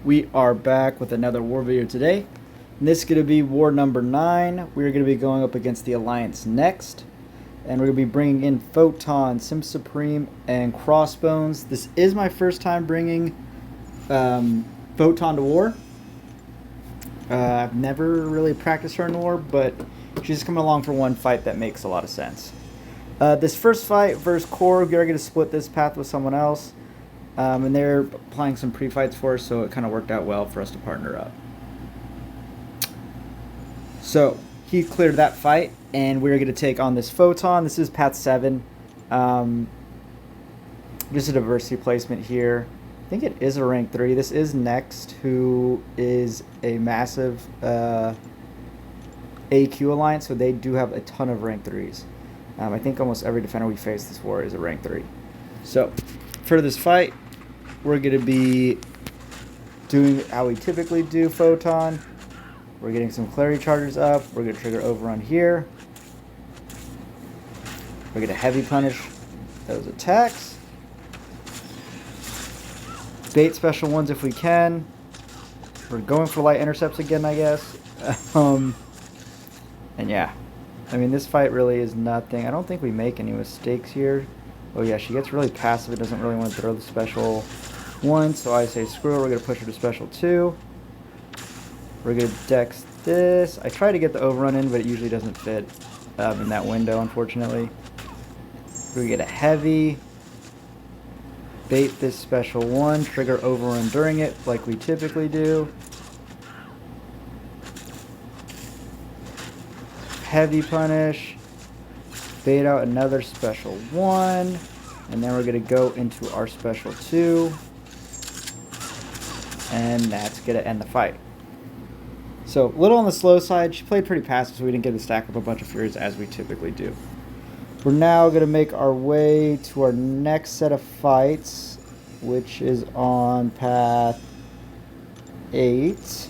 We are back with another war video today. And this is going to be war number 9. We're going to be going up against the Alliance next. And we're going to be bringing in Photon, Sym Supreme, and Crossbones. This is my first time bringing Photon to war. I've never really practiced her in war, but she's coming along for one fight that makes a lot of sense. This first fight versus Gorr, we're going to split this path with someone else. And they're playing some pre-fights for us, so it kind of worked out well for us to partner up. So he cleared that fight, and we're going to take on this Photon. This is path 7. Just a diversity placement here. I think it is a rank 3. This is Next, who is a massive AQ alliance, so they do have a ton of rank 3s. I think almost every defender we face this war is a rank 3. So for this fight, we're going to be doing how we typically do Photon. We're getting some clarity charges up. We're going to trigger overrun here. We're going to heavy punish those attacks. Bait special ones if we can. We're going for light intercepts again, I guess. And yeah. I mean, this fight really is nothing. I don't think we make any mistakes here. Oh yeah, she gets really passive. It doesn't really want to throw the special 1, so I say screw it. We're going to push her to special 2. We're going to dex this. I try to get the overrun in, but it usually doesn't fit in that window, unfortunately. We're going to get a heavy. Bait this special 1. Trigger overrun during it, like we typically do. Heavy punish. Bait out another special 1. And then we're going to go into our special 2. And that's going to end the fight. So, a little on the slow side. She played pretty passive, so we didn't get to stack up a bunch of Furies as we typically do. We're now going to make our way to our next set of fights, which is on path 8.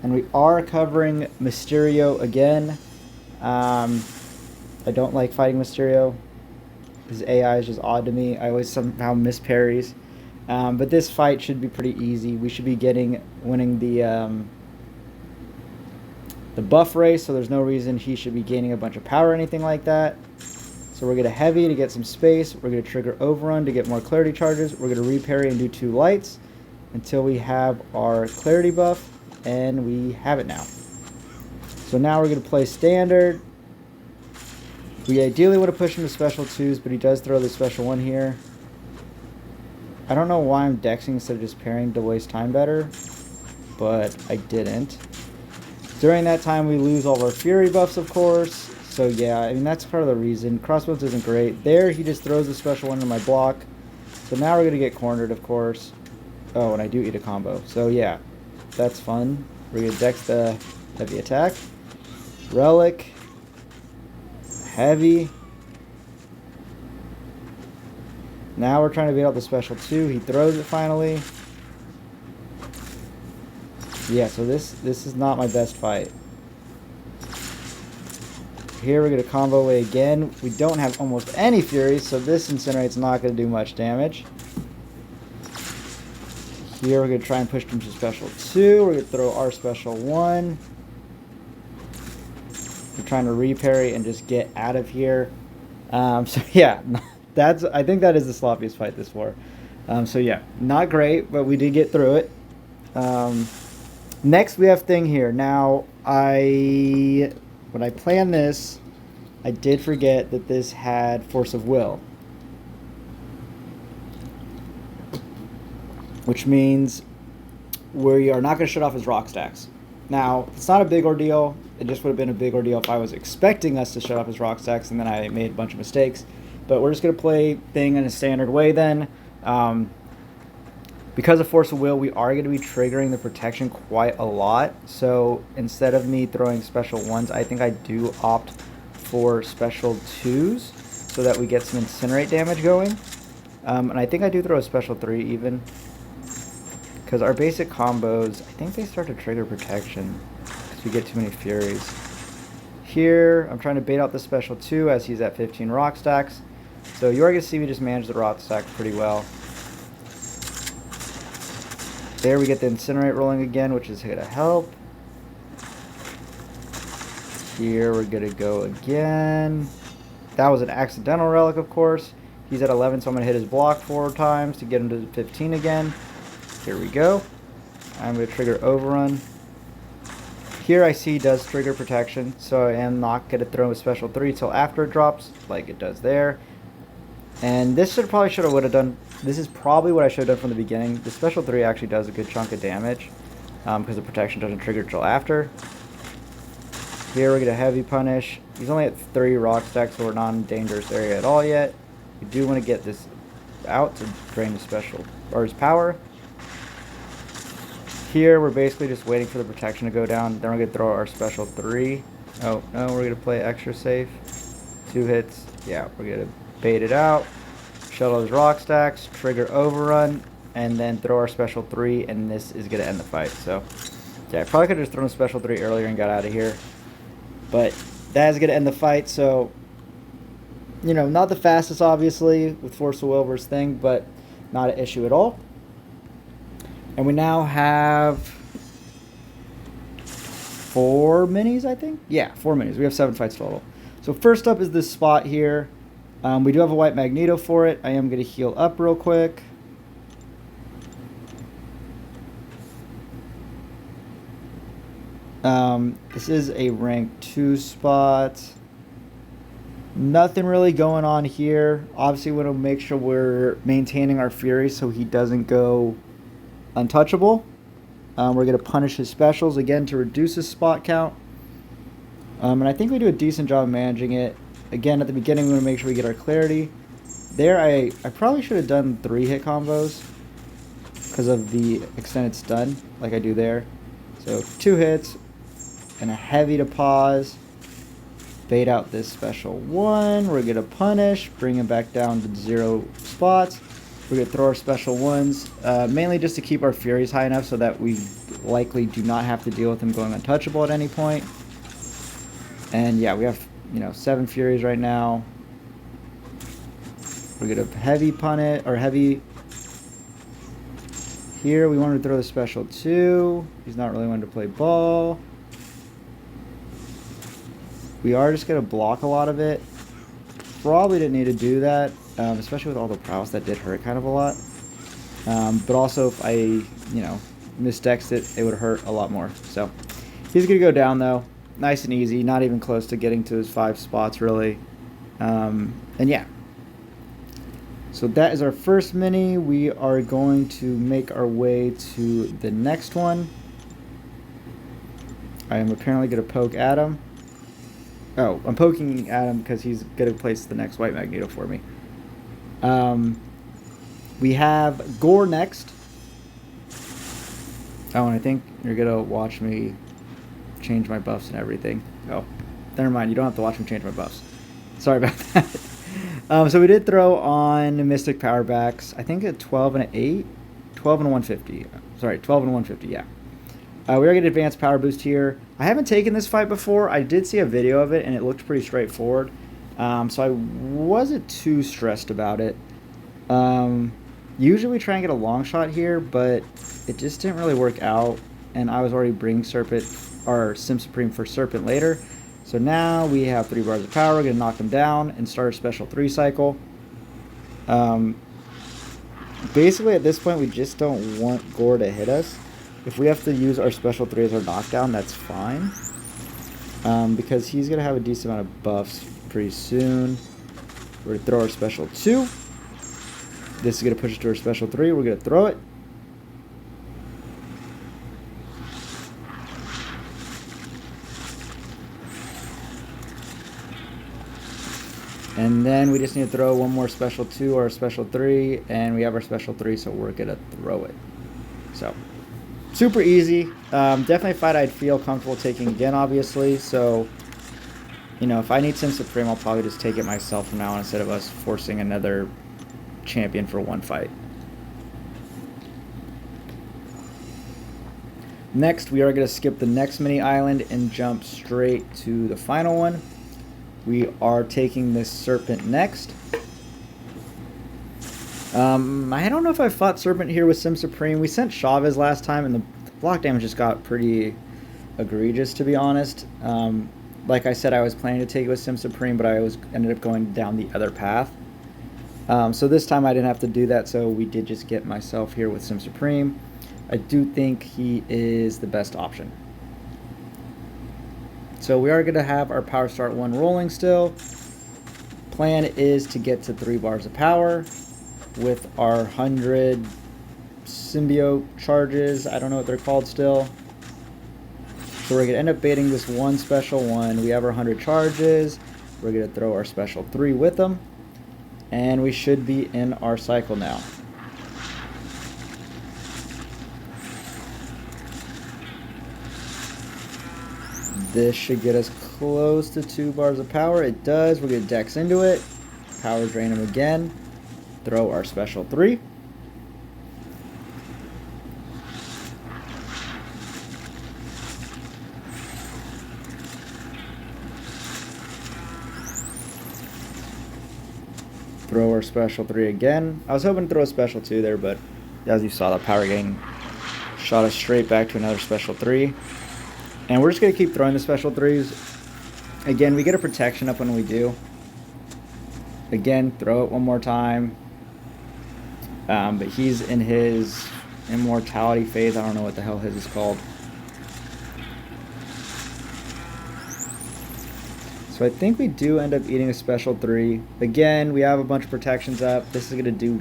And we are covering Mysterio again. I don't like fighting Mysterio. His AI is just odd to me. I always somehow miss parries. But this fight should be pretty easy. We should be winning the buff race, so there's no reason he should be gaining a bunch of power or anything like that. So we're going to heavy to get some space. We're going to trigger overrun to get more clarity charges. We're going to reparry and do 2 lights until we have our clarity buff, and we have it now. So now we're going to play standard. We ideally want to push him to special 2s, but he does throw the special 1 here. I don't know why I'm dexing instead of just parrying to waste time better, but I didn't. During that time, we lose all of our Fury buffs, of course. So yeah, I mean, that's part of the reason. Crossbones isn't great. There, he just throws the special 1 into my block. So now we're going to get cornered, of course. Oh, and I do eat a combo. So yeah, that's fun. We're going to dex the heavy attack. Relic. Heavy. Now we're trying to beat out the special 2. He throws it finally. Yeah, so this is not my best fight. Here we're going to combo away again. We don't have almost any Furies, so this Incinerate's not going to do much damage. Here we're going to try and push him to special 2. We're going to throw our special 1. We're trying to reparry and just get out of here. So yeah, I think that is the sloppiest fight this war. So yeah, not great, but we did get through it. Next we have Thing here. Now, when I planned this, I did forget that this had Force of Will. Which means we are not going to shut off his rock stacks. Now, it's not a big ordeal. It just would have been a big ordeal if I was expecting us to shut off his rock stacks and then I made a bunch of mistakes. But we're just going to play Thing in a standard way then. Because of Force of Will, we are going to be triggering the protection quite a lot. So instead of me throwing special 1s, I think I do opt for special 2s so that we get some Incinerate damage going. And I think I do throw a special 3 even. Because our basic combos, I think they start to trigger protection because we get too many Furies. Here, I'm trying to bait out the special 2 as he's at 15 rock stacks. So you are going to see me just manage the rock stack pretty well. There we get the Incinerate rolling again, which is going to help. Here we're going to go again. That was an accidental relic, of course. He's at 11, so I'm going to hit his block 4 times to get him to 15 again. Here we go. I'm going to trigger Overrun. Here I see does trigger protection, so I am not going to throw a special 3 till after it drops, like it does there. And this would have done. This is probably what I should have done from the beginning. The special 3 actually does a good chunk of damage because the protection doesn't trigger till after. Here we get a heavy punish. He's only at 3 rock stacks, so we're not in a dangerous area at all yet. We do want to get this out to drain his special or his power. Here we're basically just waiting for the protection to go down. Then we're going to throw our special 3. Oh, no, we're going to play extra safe. 2 hits. Yeah, we're going to bait it out. Shuttle his rock stacks. Trigger Overrun. And then throw our special 3. And this is going to end the fight. So, yeah, I probably could have just thrown a special 3 earlier and got out of here. But that is going to end the fight. So, you know, not the fastest, obviously, with Force of Will versus thing. But not an issue at all. And we now have 4 minis, I think? Yeah, 4 minis. We have 7 fights total. So first up is this spot here. We do have a white Magneto for it. I am going to heal up real quick. This is a rank 2 spot. Nothing really going on here. Obviously, we want to make sure we're maintaining our Fury so he doesn't go untouchable. We're going to punish his specials again to reduce his spot count. And I think we do a decent job of managing it. Again, at the beginning, we want to make sure we get our clarity. There, I probably should have done 3 hit combos because of the extended stun, like I do there. So 2 hits and a heavy to pause. Bait out this special 1. We're going to punish, bring him back down to 0 spots. We're going to throw our special 1s, mainly just to keep our Furies high enough so that we likely do not have to deal with him going untouchable at any point. And yeah, we have, 7 Furies right now. We're going to heavy punish, or heavy. Here we wanted to throw the special 2. He's not really wanting to play ball. We are just going to block a lot of it. Probably didn't need to do that. Especially with all the prowess, that did hurt kind of a lot. But also, if I, misdexed it, it would hurt a lot more. So, he's going to go down, though. Nice and easy. Not even close to getting to his 5 spots, really. And yeah. So, that is our first mini. We are going to make our way to the next one. I am apparently going to poke Adam. Oh, I'm poking Adam because he's going to place the next white Magneto for me. We have Gorr next. Oh, and I think you're going to watch me change my buffs and everything. Oh, never mind. You don't have to watch me change my buffs. Sorry about that. So we did throw on Mystic Power Backs. I think a 12 and an 8. 12 and a 150. Sorry, 12 and a 150, yeah. We are getting advanced power boost here. I haven't taken this fight before. I did see a video of it, and it looked pretty straightforward. So I wasn't too stressed about it. Usually we try and get a long shot here, but it just didn't really work out. And I was already bringing Serpent, or Sym Supreme for Serpent later. So now we have 3 bars of power. We're going to knock him down and start a special 3 cycle. Basically at this point we just don't want Gorr to hit us. If we have to use our special 3 as our knockdown, that's fine. Because he's going to have a decent amount of buffs pretty soon. We're going to throw our special 2. This is going to push us to our special 3. We're going to throw it. And then we just need to throw one more special 2 or a special 3. And we have our special 3, so we're going to throw it. So, super easy. Definitely a fight I'd feel comfortable taking again, obviously. So, if I need Sym Supreme, I'll probably just take it myself from now on instead of us forcing another champion for one fight. Next, we are going to skip the next mini island and jump straight to the final one. We are taking this Serpent next. I don't know if I fought Serpent here with Sym Supreme. We sent Chavez last time, and the block damage just got pretty egregious, to be honest. Like I said, I was planning to take it with Sym Supreme, but I ended up going down the other path. So this time I didn't have to do that, so we did just get myself here with Sym Supreme. I do think he is the best option. So we are going to have our Power Start 1 rolling still. Plan is to get to 3 bars of power with our 100 symbiote charges. I don't know what they're called still. So we're going to end up baiting this one special one. We have our 100 charges. We're going to throw our special 3 with them. And we should be in our cycle now. This should get us close to 2 bars of power. It does. We're going to dex into it. Power drain him again. Throw our special 3. Throw our special 3 again. I was hoping to throw a special 2 there, but as you saw, the power gain shot us straight back to another special 3. And we're just going to keep throwing the special 3s. Again, we get a protection up when we do. Again, throw it one more time. But he's in his immortality phase. I don't know what the hell his is called. So I think we do end up eating a special 3. Again, we have a bunch of protections up. This is going to do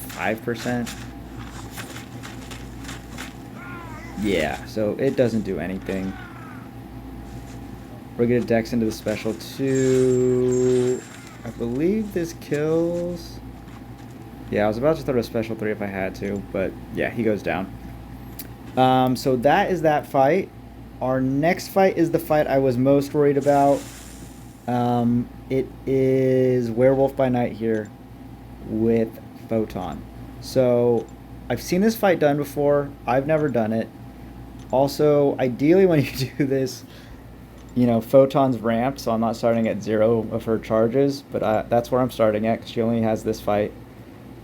5%. Yeah, so it doesn't do anything. We're going to dex into the special 2. I believe this kills. Yeah, I was about to throw a special 3 if I had to, but yeah, he goes down. So that is that fight. Our next fight is the fight I was most worried about. It is Werewolf by Night here with Photon. So I've seen this fight done before. I've never done it. Also, ideally when you do this, you know, Photon's ramped, so I'm not starting at 0 of her charges, but that's where I'm starting at because she only has this fight.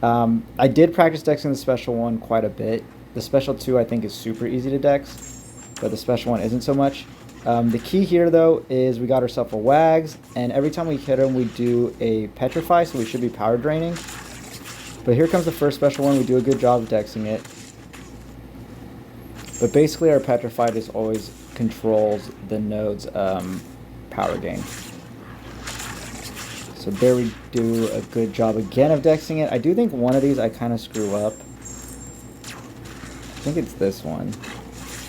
I did practice dexing the special 1 quite a bit. The special 2 I think is super easy to dex, but the special 1 isn't so much. The key here though is we got ourselves a Wags, and every time we hit him we do a Petrify, so we should be power draining. But here comes the first special 1. We do a good job of dexing it. But basically our Petrify just always controls the node's power gain. So there we do a good job again of dexing it. I do think one of these I kind of screw up. I think it's this one.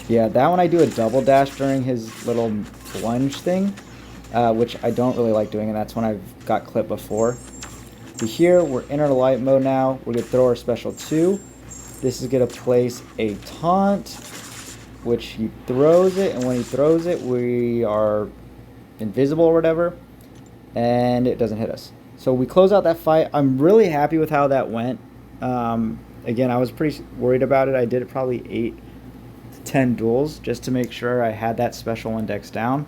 Yeah, that one I do a double dash during his little plunge thing, which I don't really like doing, and that's when I've got clipped before. But here, we're in our light mode now. We're going to throw our special 2. This is going to place a taunt, which he throws it, and when he throws it, we are invisible or whatever, and it doesn't hit us. So we close out that fight. I'm really happy with how that went. Again, I was pretty worried about it. I did probably 8 to 10 duels just to make sure I had that special 1 dex down.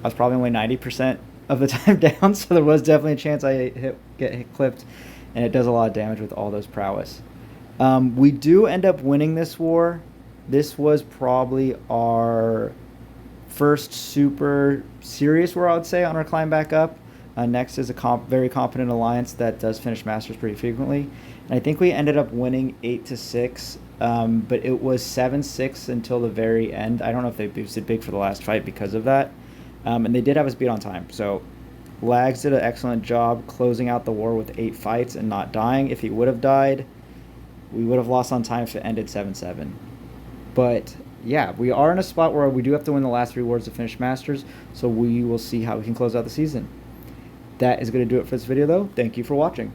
I was probably only 90% of the time down, so there was definitely a chance I get hit clipped, and it does a lot of damage with all those prowess. We do end up winning this war. This was probably our first super serious war, I would say, on our climb back up. Next is a very competent alliance that does finish Masters pretty frequently. And I think we ended up winning 8-6, but it was 7-6 until the very end. I don't know if they boosted big for the last fight because of that. And they did have us beat on time. So Lags did an excellent job closing out the war with 8 fights and not dying. If he would have died, we would have lost on time if it ended 7-7. But yeah, we are in a spot where we do have to win the last 3 wars to finish Masters, so we will see how we can close out the season. That is going to do it for this video, though. Thank you for watching.